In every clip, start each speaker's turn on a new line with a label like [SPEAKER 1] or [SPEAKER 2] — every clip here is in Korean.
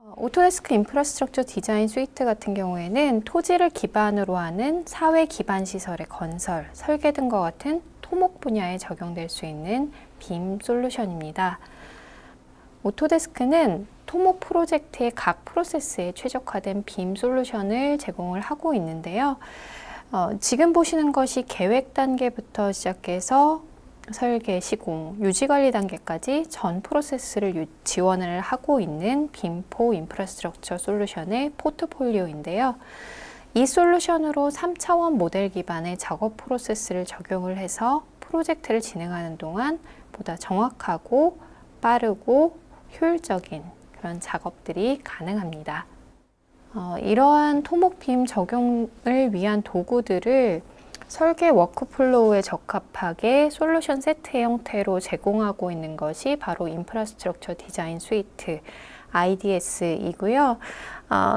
[SPEAKER 1] 오토데스크 인프라스트럭처 디자인 스위트 같은 경우에는 토지를 기반으로 하는 사회 기반 시설의 건설, 설계 등과 같은 토목 분야에 적용될 수 있는 빔 솔루션입니다. 오토데스크는 토목 프로젝트의 각 프로세스에 최적화된 빔 솔루션을 제공을 하고 있는데요. 지금 보시는 것이 계획 단계부터 시작해서 설계, 시공, 유지관리 단계까지 전 프로세스를 지원을 하고 있는 빔4 인프라스트럭처 솔루션의 포트폴리오인데요. 이 솔루션으로 3차원 모델 기반의 작업 프로세스를 적용을 해서 프로젝트를 진행하는 동안 보다 정확하고 빠르고 효율적인 그런 작업들이 가능합니다. 이러한 토목빔 적용을 위한 도구들을 설계 워크플로우에 적합하게 솔루션 세트의 형태로 제공하고 있는 것이 바로 인프라스트럭처 디자인 스위트 IDS이고요.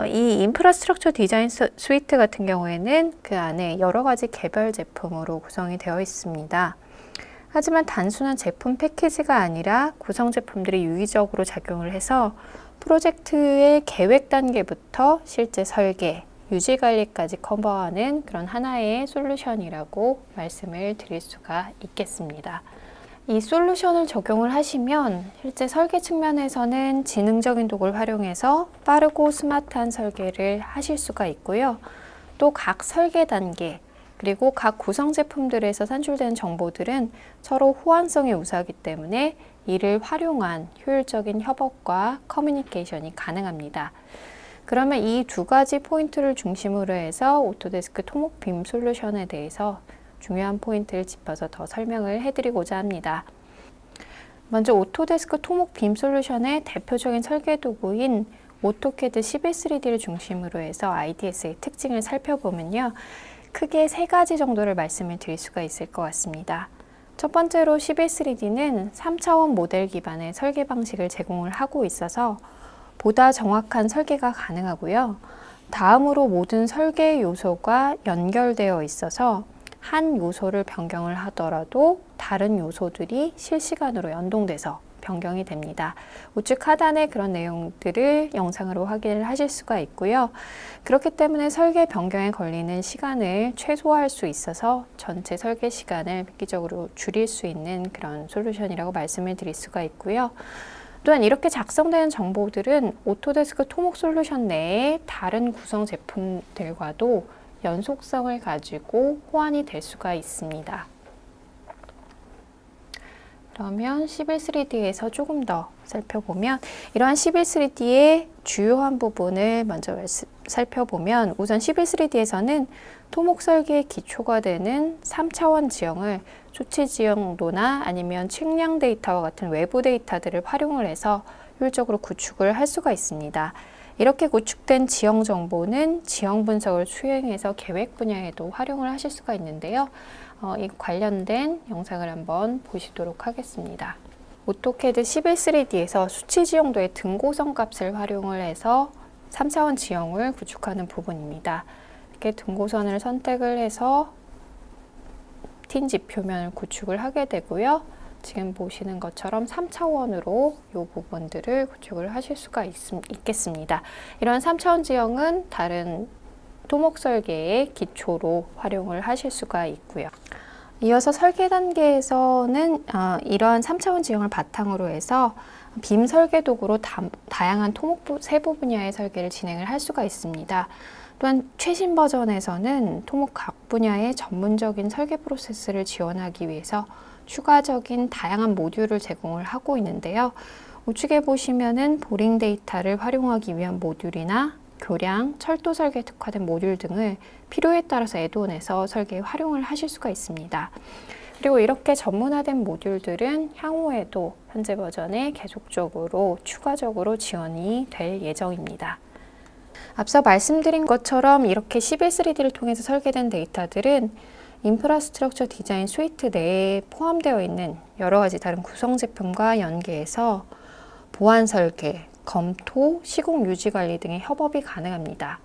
[SPEAKER 1] 이 인프라스트럭처 디자인 스위트 같은 경우에는 그 안에 여러 가지 개별 제품으로 구성이 되어 있습니다. 하지만 단순한 제품 패키지가 아니라 구성 제품들이 유기적으로 작용을 해서 프로젝트의 계획 단계부터 실제 설계, 유지 관리까지 커버하는 그런 하나의 솔루션이라고 말씀을 드릴 수가 있겠습니다. 이 솔루션을 적용을 하시면 실제 설계 측면에서는 지능적인 도구를 활용해서 빠르고 스마트한 설계를 하실 수가 있고요. 또 각 설계 단계, 그리고 각 구성 제품들에서 산출되는 정보들은 서로 호환성이 우수하기 때문에 이를 활용한 효율적인 협업과 커뮤니케이션이 가능합니다. 그러면 이 두 가지 포인트를 중심으로 해서 오토데스크 토목빔 솔루션에 대해서 중요한 포인트를 짚어서 더 설명을 해드리고자 합니다. 먼저 오토데스크 토목빔 솔루션의 대표적인 설계 도구인 오토캐드 11-3D를 중심으로 해서 IDS의 특징을 살펴보면요. 크게 세 가지 정도를 말씀을 드릴 수가 있을 것 같습니다. 첫 번째로 11-3D는 3차원 모델 기반의 설계 방식을 제공을 하고 있어서 보다 정확한 설계가 가능하고요. 다음으로 모든 설계 요소가 연결되어 있어서 한 요소를 변경을 하더라도 다른 요소들이 실시간으로 연동돼서 변경이 됩니다. 우측 하단에 그런 내용들을 영상으로 확인을 하실 수가 있고요. 그렇기 때문에 설계 변경에 걸리는 시간을 최소화할 수 있어서 전체 설계 시간을 획기적으로 줄일 수 있는 그런 솔루션이라고 말씀을 드릴 수가 있고요. 또한 이렇게 작성되는 정보들은 오토데스크 토목 솔루션 내에 다른 구성 제품들과도 연속성을 가지고 호환이 될 수가 있습니다. 그러면 11-3D에서 조금 더 살펴보면 이러한 11-3D의 주요한 부분을 먼저 살펴보면 우선 11-3D에서는 토목 설계의 기초가 되는 3차원 지형을 수치 지형도나 아니면 측량 데이터와 같은 외부 데이터들을 활용을 해서 효율적으로 구축을 할 수가 있습니다. 이렇게 구축된 지형 정보는 지형 분석을 수행해서 계획 분야에도 활용을 하실 수가 있는데요. 이 관련된 영상을 한번 보시도록 하겠습니다. 오토캐드 11-3D에서 수치 지형도의 등고선 값을 활용을 해서 3차원 지형을 구축하는 부분입니다. 이렇게 등고선을 선택을 해서 틴 지표면을 구축을 하게 되고요. 지금 보시는 것처럼 3차원으로 이 부분들을 구축을 하실 수가 있겠습니다. 이런 3차원 지형은 다른 토목 설계의 기초로 활용을 하실 수가 있고요. 이어서 설계 단계에서는 이러한 3차원 지형을 바탕으로 해서 빔 설계 도구로 다양한 토목 세부 분야의 설계를 진행을 할 수가 있습니다. 또한 최신 버전에서는 토목 각 분야의 전문적인 설계 프로세스를 지원하기 위해서 추가적인 다양한 모듈을 제공을 하고 있는데요. 우측에 보시면은 보링 데이터를 활용하기 위한 모듈이나 교량, 철도 설계에 특화된 모듈 등을 필요에 따라서 애드온해서 설계에 활용을 하실 수가 있습니다. 그리고 이렇게 전문화된 모듈들은 향후에도 현재 버전에 계속적으로 추가적으로 지원이 될 예정입니다. 앞서 말씀드린 것처럼 이렇게 11-3D를 통해서 설계된 데이터들은 인프라스트럭처 디자인 스위트 내에 포함되어 있는 여러 가지 다른 구성 제품과 연계해서 보안 설계, 검토, 시공 유지 관리 등의 협업이 가능합니다.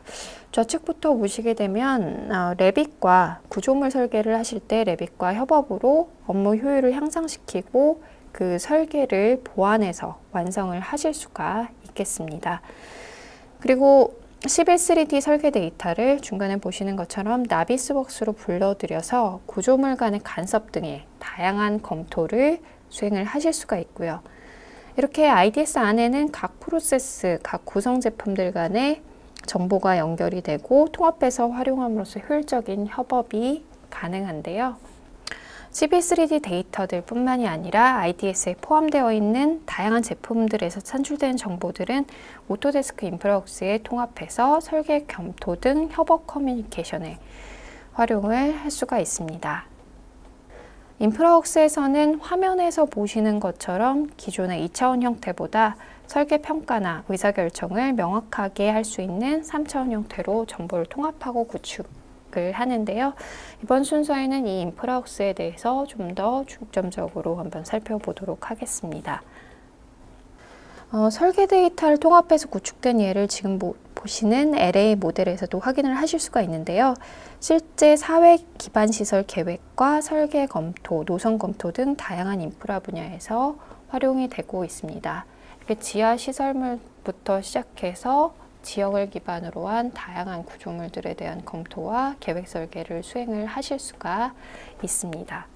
[SPEAKER 1] 좌측부터 보시게 되면 레빗과 구조물 설계를 하실 때 레빗과 협업으로 업무 효율을 향상시키고 그 설계를 보완해서 완성을 하실 수가 있겠습니다. 그리고 시빌 3D 설계 데이터를 중간에 보시는 것처럼 나비스웍스로 불러들여서 구조물 간의 간섭 등의 다양한 검토를 수행을 하실 수가 있고요. 이렇게 IDS 안에는 각 프로세스, 각 구성 제품들 간의 정보가 연결이 되고 통합해서 활용함으로써 효율적인 협업이 가능한데요. 시빌 3D 데이터들 뿐만이 아니라 IDS에 포함되어 있는 다양한 제품들에서 산출된 정보들은 오토데스크 인프라웍스에 통합해서 설계, 검토 등 협업 커뮤니케이션에 활용을 할 수가 있습니다. 인프라웍스에서는 화면에서 보시는 것처럼 기존의 2차원 형태보다 설계 평가나 의사결정을 명확하게 할 수 있는 3차원 형태로 정보를 통합하고 구축을 하는데요. 이번 순서에는 이 인프라웍스에 대해서 좀 더 중점적으로 한번 살펴보도록 하겠습니다. 설계 데이터를 통합해서 구축된 예를 지금 보시는 LA 모델에서도 확인을 하실 수가 있는데요. 실제 사회 기반 시설 계획과 설계 검토, 노선 검토 등 다양한 인프라 분야에서 활용이 되고 있습니다. 이렇게 지하 시설물부터 시작해서 지역을 기반으로 한 다양한 구조물들에 대한 검토와 계획 설계를 수행을 하실 수가 있습니다.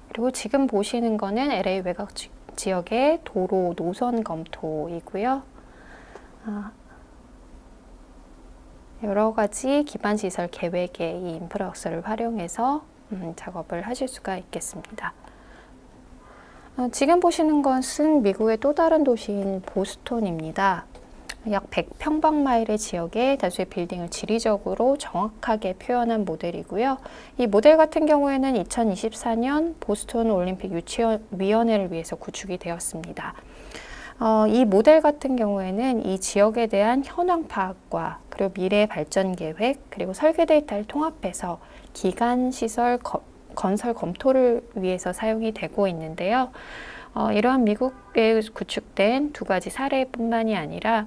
[SPEAKER 1] 그리고 지금 보시는 거는 LA 외곽 지역의 도로 노선 검토이고요. 여러 가지 기반 시설 계획의 이 인프라웍스를 활용해서 작업을 하실 수가 있겠습니다. 지금 보시는 것은 미국의 또 다른 도시인 보스턴입니다. 약 100평방마일의 지역에 다수의 빌딩을 지리적으로 정확하게 표현한 모델이고요. 이 모델 같은 경우에는 2024년 보스턴 올림픽 유치위원회를 위해서 구축이 되었습니다. 이 모델 같은 경우에는 이 지역에 대한 현황 파악과 그리고 미래 발전 계획 그리고 설계 데이터를 통합해서 기간 시설 건설 검토를 위해서 사용이 되고 있는데요. 이러한 미국에 구축된 두 가지 사례뿐만이 아니라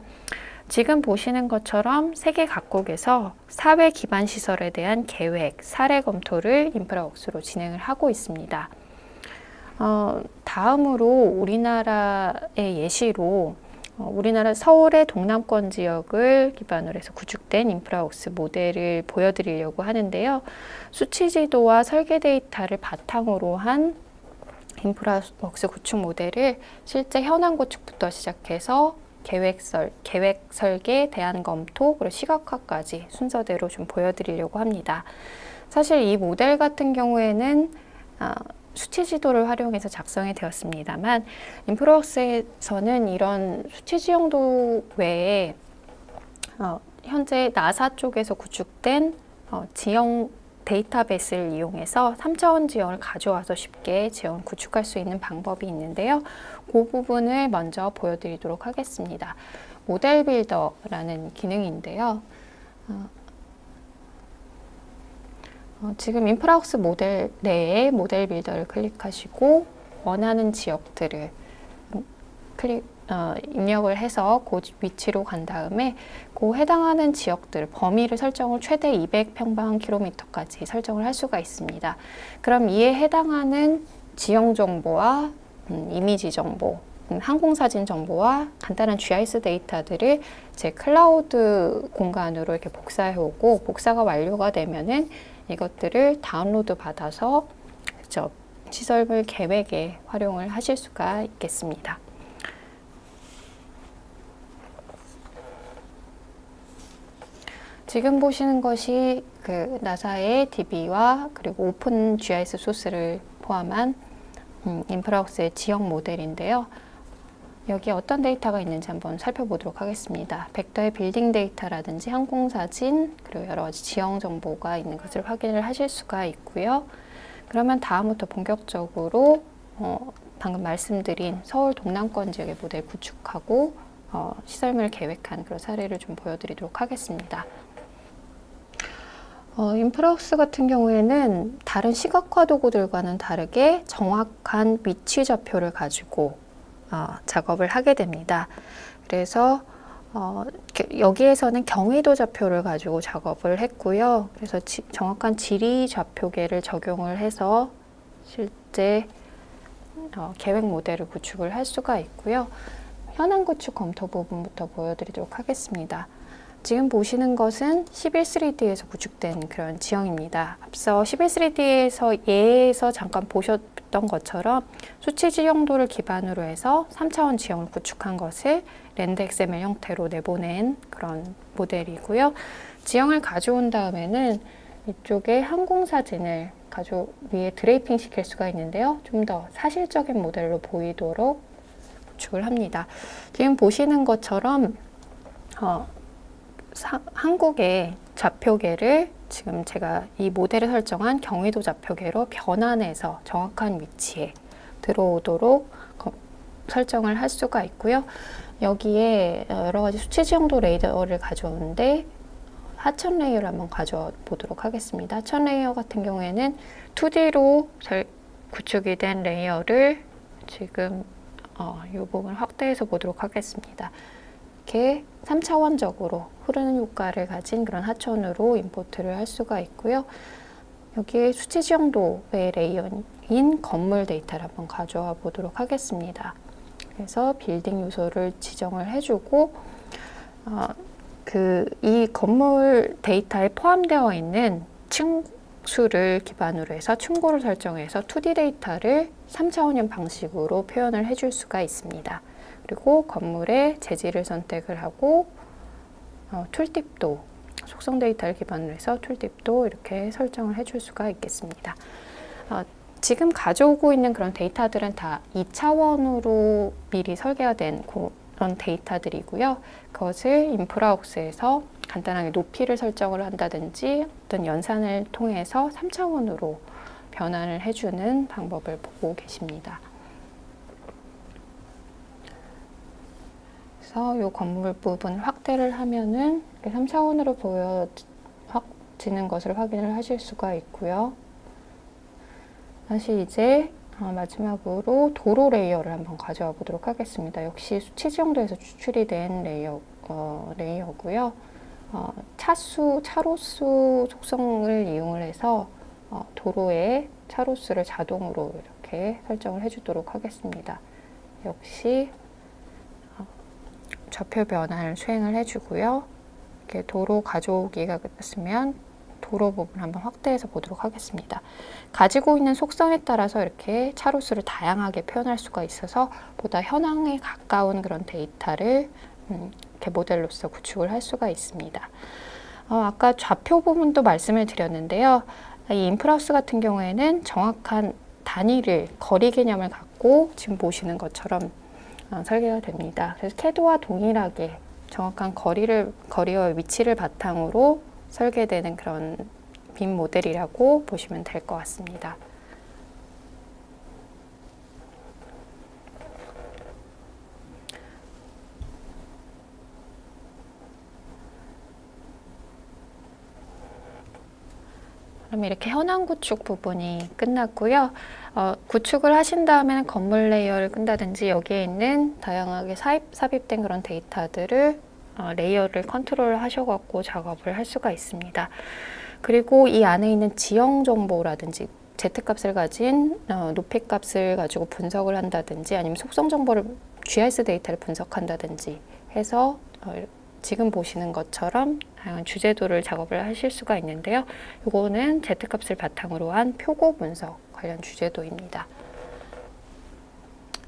[SPEAKER 1] 지금 보시는 것처럼 세계 각국에서 사회 기반 시설에 대한 계획, 사례 검토를 인프라웍스로 진행을 하고 있습니다. 다음으로 우리나라의 예시로 우리나라 서울의 동남권 지역을 기반으로 해서 구축된 인프라웍스 모델을 보여드리려고 하는데요. 수치 지도와 설계 데이터를 바탕으로 한 인프라웍스 구축 모델을 실제 현황 구축부터 시작해서 계획 설계, 대안 검토, 그리고 시각화까지 순서대로 좀 보여드리려고 합니다. 사실 이 모델 같은 경우에는 수치 지도를 활용해서 작성이 되었습니다만 인프라웍스에서는 이런 수치 지형도 외에 현재 나사 쪽에서 구축된 지형 데이터베이스를 이용해서 3차원 지형을 가져와서 쉽게 지형을 구축할 수 있는 방법이 있는데요. 그 부분을 먼저 보여드리도록 하겠습니다. 모델 빌더라는 기능인데요. 지금 인프라웍스 모델 내에 모델 빌더를 클릭하시고 원하는 지역들을 입력을 해서 그 위치로 간 다음에 그 해당하는 지역들 범위를 설정을 최대 200평방킬로미터까지 설정을 할 수가 있습니다. 그럼 이에 해당하는 지형 정보와 이미지 정보, 항공사진 정보와 간단한 GIS 데이터들을 제 클라우드 공간으로 이렇게 복사해 오고 복사가 완료가 되면은 이것들을 다운로드 받아서 시설물 계획에 활용을 하실 수가 있겠습니다. 지금 보시는 것이 그 나사의 DB와 그리고 오픈 GIS 소스를 포함한 인프라웍스의 지형 모델인데요. 여기에 어떤 데이터가 있는지 한번 살펴보도록 하겠습니다. 벡터의 빌딩 데이터라든지 항공사진 그리고 여러 가지 지형 정보가 있는 것을 확인을 하실 수가 있고요. 그러면 다음부터 본격적으로 방금 말씀드린 서울 동남권 지역의 모델 구축하고 시설물 계획한 그런 사례를 좀 보여드리도록 하겠습니다. 인프라웍스 같은 경우에는 다른 시각화 도구들과는 다르게 정확한 위치 좌표를 가지고 작업을 하게 됩니다. 그래서 여기에서는 경위도 좌표를 가지고 작업을 했고요. 그래서 정확한 지리 좌표계를 적용을 해서 실제 계획 모델을 구축을 할 수가 있고요. 현황 구축 검토 부분부터 보여드리도록 하겠습니다. 지금 보시는 것은 11.3D에서 구축된 그런 지형입니다. 앞서 11.3D에서 예에서 잠깐 보셨던 것처럼 수치 지형도를 기반으로 해서 3차원 지형을 구축한 것을 랜드 XML 형태로 내보낸 그런 모델이고요. 지형을 가져온 다음에는 이쪽에 항공사진을 위에 드레이핑 시킬 수가 있는데요. 좀 더 사실적인 모델로 보이도록 구축을 합니다. 지금 보시는 것처럼 한국의 좌표계를 지금 제가 이 모델에 설정한 경위도 좌표계로 변환해서 정확한 위치에 들어오도록 설정을 할 수가 있고요. 여기에 여러 가지 수치 지형도 레이어를 가져오는데 하천 레이어를 한번 가져와 보도록 하겠습니다. 하천 레이어 같은 경우에는 2D로 구축이 된 레이어를 지금 이 부분을 확대해서 보도록 하겠습니다. 이렇게 3차원적으로 흐르는 효과를 가진 그런 하천으로 임포트를 할 수가 있고요. 여기에 수치 지형도의 레이어인 건물 데이터를 한번 가져와 보도록 하겠습니다. 그래서 빌딩 요소를 지정을 해주고 이 건물 데이터에 포함되어 있는 층수를 기반으로 해서 층고를 설정해서 2D 데이터를 3차원형 방식으로 표현을 해줄 수가 있습니다. 그리고 건물의 재질을 선택을 하고 툴팁도 속성 데이터를 기반으로 해서 툴팁도 이렇게 설정을 해줄 수가 있겠습니다. 지금 가져오고 있는 그런 데이터들은 다 2차원으로 미리 설계가 된 그런 데이터들이고요. 그것을 인프라웍스에서 간단하게 높이를 설정을 한다든지 어떤 연산을 통해서 3차원으로 변환을 해주는 방법을 보고 계십니다. 그래서 이 건물 부분 확대를 하면은 3차원으로 보여지는 것을 확인을 하실 수가 있고요. 다시 이제 마지막으로 도로 레이어를 한번 가져와 보도록 하겠습니다. 역시 수치 지형도에서 추출이 된 레이어고요. 차로수 속성을 이용을 해서 도로의 차로수를 자동으로 이렇게 설정을 해주도록 하겠습니다. 역시 좌표 변환을 수행을 해주고요. 이렇게 도로 가져오기가 끝났으면 도로 부분 한번 확대해서 보도록 하겠습니다. 가지고 있는 속성에 따라서 이렇게 차로수를 다양하게 표현할 수가 있어서 보다 현황에 가까운 그런 데이터를 이렇게 모델로서 구축을 할 수가 있습니다. 아까 좌표 부분도 말씀을 드렸는데요. 이 인프라우스 같은 경우에는 정확한 단위를, 거리 개념을 갖고 지금 보시는 것처럼 설계가 됩니다. 그래서 캐드와 동일하게 정확한 거리와 위치를 바탕으로 설계되는 그런 빔 모델이라고 보시면 될 것 같습니다. 그럼 이렇게 현황 구축 부분이 끝났고요. 구축을 하신 다음에는 건물 레이어를 끈다든지 여기에 있는 다양하게 삽입된 그런 데이터들을 레이어를 컨트롤 하셔갖고 작업을 할 수가 있습니다. 그리고 이 안에 있는 지형 정보라든지 Z값을 가진 높이값을 가지고 분석을 한다든지 아니면 속성 정보를 GIS 데이터를 분석한다든지 해서 지금 보시는 것처럼 다양한 주제도를 작업을 하실 수가 있는데요. 이거는 Z값을 바탕으로 한 표고 분석 관련 주제도입니다.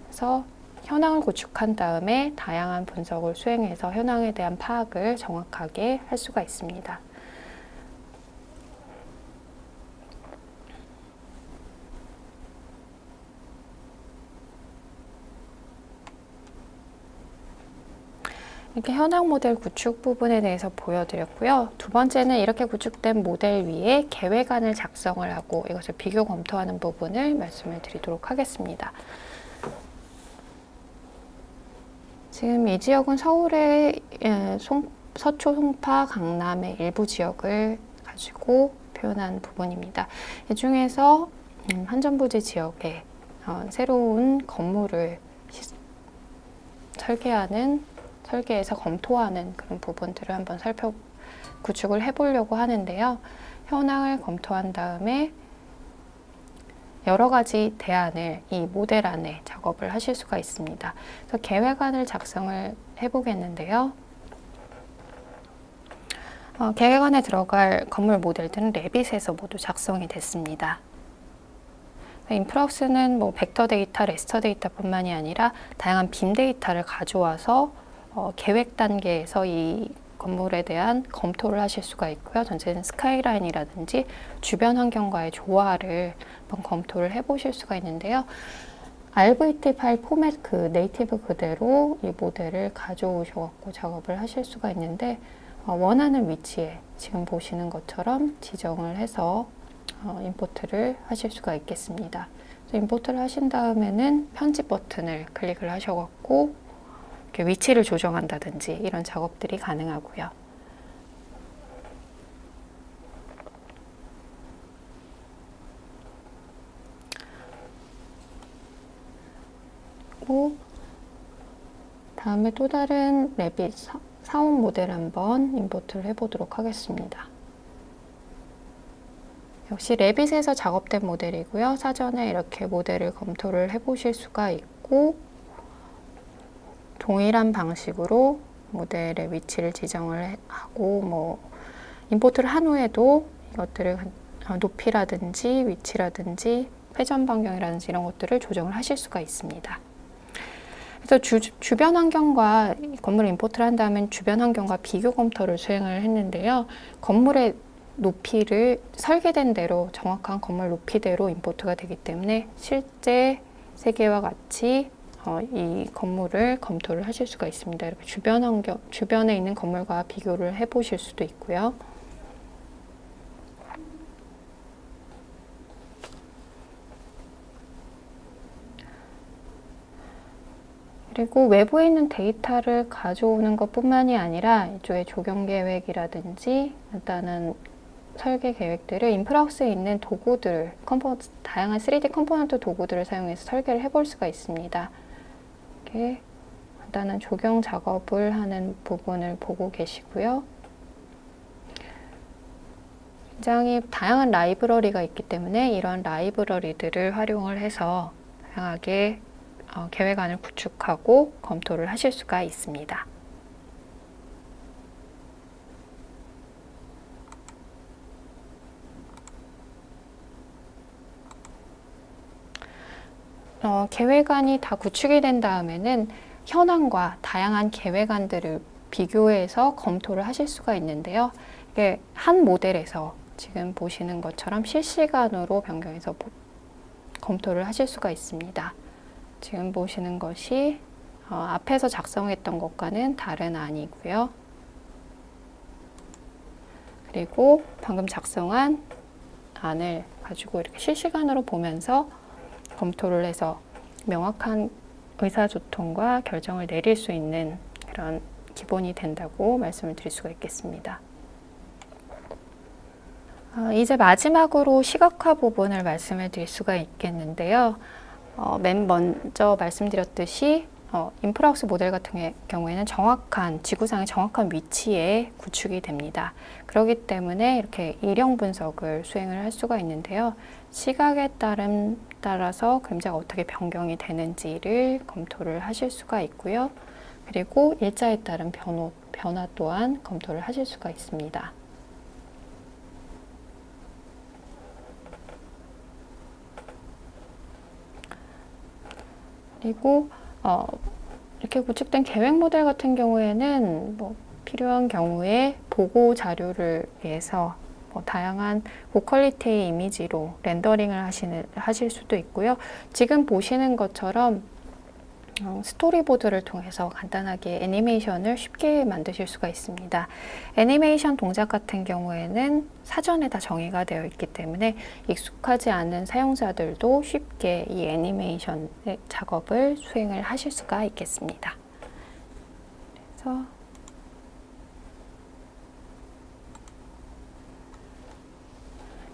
[SPEAKER 1] 그래서 현황을 구축한 다음에 다양한 분석을 수행해서 현황에 대한 파악을 정확하게 할 수가 있습니다. 이렇게 현황 모델 구축 부분에 대해서 보여드렸고요. 두 번째는 이렇게 구축된 모델 위에 계획안을 작성을 하고 이것을 비교 검토하는 부분을 말씀을 드리도록 하겠습니다. 지금 이 지역은 서울의 서초, 송파, 강남의 일부 지역을 가지고 표현한 부분입니다. 이 중에서 한전부지 지역에 새로운 건물을 설계에서 검토하는 그런 부분들을 한번 구축을 해보려고 하는데요. 현황을 검토한 다음에 여러 가지 대안을 이 모델 안에 작업을 하실 수가 있습니다. 그래서 계획안을 작성을 해보겠는데요. 계획안에 들어갈 건물 모델들은 레빗에서 모두 작성이 됐습니다. 인프라우스는 뭐 벡터 데이터, 레스터 데이터뿐만이 아니라 다양한 빔 데이터를 가져와서 계획 단계에서 이 건물에 대한 검토를 하실 수가 있고요. 전체는 스카이라인이라든지 주변 환경과의 조화를 한번 검토를 해보실 수가 있는데요. RVT 파일 포맷 네이티브 그대로 이 모델을 가져오셔서 작업을 하실 수가 있는데 원하는 위치에 지금 보시는 것처럼 지정을 해서 임포트를 하실 수가 있겠습니다. 임포트를 하신 다음에는 편집 버튼을 클릭을 하셔갖고 이렇게 위치를 조정한다든지 이런 작업들이 가능하고요. 다음에 또 다른 레빗 사원 모델 한번 임포트를 해보도록 하겠습니다. 역시 레빗에서 작업된 모델이고요. 사전에 이렇게 모델을 검토를 해보실 수가 있고 동일한 방식으로 모델의 위치를 지정을 하고 임포트를 한 후에도 이것들을 높이라든지 위치라든지 회전 반경이라든지 이런 것들을 조정을 하실 수가 있습니다. 그래서 주변 환경과 건물을 임포트를 한 다음에 주변 환경과 비교 검토를 수행을 했는데요. 건물의 높이를 설계된 대로 정확한 건물 높이대로 임포트가 되기 때문에 실제 세계와 같이 이 건물을 검토를 하실 수가 있습니다. 이렇게 주변에 있는 건물과 비교를 해보실 수도 있고요. 그리고 외부에 있는 데이터를 가져오는 것뿐만이 아니라 이쪽에 조경 계획이라든지 일단은 설계 계획들을 인프라우스에 있는 도구들, 다양한 3D 컴포넌트 도구들을 사용해서 설계를 해볼 수가 있습니다. 이렇게 간단한 조경 작업을 하는 부분을 보고 계시고요. 굉장히 다양한 라이브러리가 있기 때문에 이러한 라이브러리들을 활용을 해서 다양하게 계획안을 구축하고 검토를 하실 수가 있습니다. 계획안이 다 구축이 된 다음에는 현황과 다양한 계획안들을 비교해서 검토를 하실 수가 있는데요. 이게 한 모델에서 지금 보시는 것처럼 실시간으로 변경해서 검토를 하실 수가 있습니다. 지금 보시는 것이 앞에서 작성했던 것과는 다른 안이고요. 그리고 방금 작성한 안을 가지고 이렇게 실시간으로 보면서 검토를 해서 명확한 의사소통과 결정을 내릴 수 있는 그런 기본이 된다고 말씀을 드릴 수가 있겠습니다. 이제 마지막으로 시각화 부분을 말씀을 드릴 수가 있겠는데요. 맨 먼저 말씀드렸듯이 인프라우스 모델 같은 경우에는 지구상의 정확한 위치에 구축이 됩니다. 그렇기 때문에 이렇게 일형 분석을 수행을 할 수가 있는데요. 시각에 따라서 그림자가 어떻게 변경이 되는지를 검토를 하실 수가 있고요. 그리고 일자에 따른 변화 또한 검토를 하실 수가 있습니다. 그리고 이렇게 구축된 계획 모델 같은 경우에는 필요한 경우에 보고 자료를 위해서 다양한 고퀄리티의 이미지로 렌더링을 하실 수도 있고요. 지금 보시는 것처럼 스토리보드를 통해서 간단하게 애니메이션을 쉽게 만드실 수가 있습니다. 애니메이션 동작 같은 경우에는 사전에 다 정의가 되어 있기 때문에 익숙하지 않은 사용자들도 쉽게 이 애니메이션 작업을 수행을 하실 수가 있겠습니다. 그래서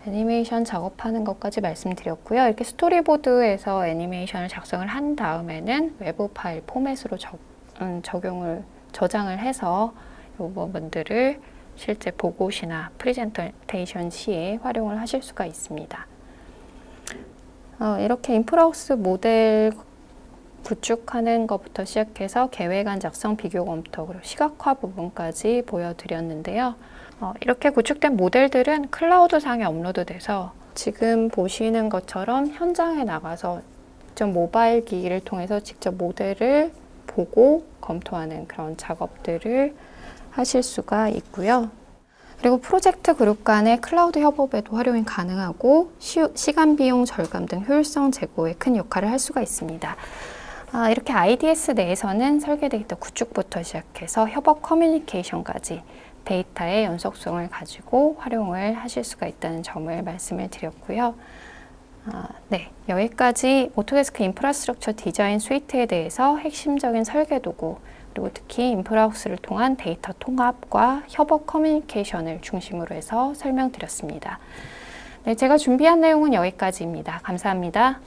[SPEAKER 1] 애니메이션 작업하는 것까지 말씀드렸고요. 이렇게 스토리보드에서 애니메이션을 작성을 한 다음에는 외부 파일 포맷으로 저장을 해서 이 부분들을 실제 보고 시나 프레젠테이션 시에 활용을 하실 수가 있습니다. 이렇게 인프라웍스 모델 구축하는 것부터 시작해서 계획안 작성, 비교 검토, 그리고 시각화 부분까지 보여드렸는데요. 이렇게 구축된 모델들은 클라우드상에 업로드돼서 지금 보시는 것처럼 현장에 나가서 직접 모바일 기기를 통해서 직접 모델을 보고 검토하는 그런 작업들을 하실 수가 있고요. 그리고 프로젝트 그룹 간의 클라우드 협업에도 활용이 가능하고 시간 비용 절감 등 효율성 제고에 큰 역할을 할 수가 있습니다. 이렇게 IDS 내에서는 설계 데이터 구축부터 시작해서 협업 커뮤니케이션까지 데이터의 연속성을 가지고 활용을 하실 수가 있다는 점을 말씀을 드렸고요. 네, 여기까지 오토데스크 인프라스트럭처 디자인 스위트에 대해서 핵심적인 설계 도구, 그리고 특히 인프라웍스를 통한 데이터 통합과 협업 커뮤니케이션을 중심으로 해서 설명드렸습니다. 네, 제가 준비한 내용은 여기까지입니다. 감사합니다.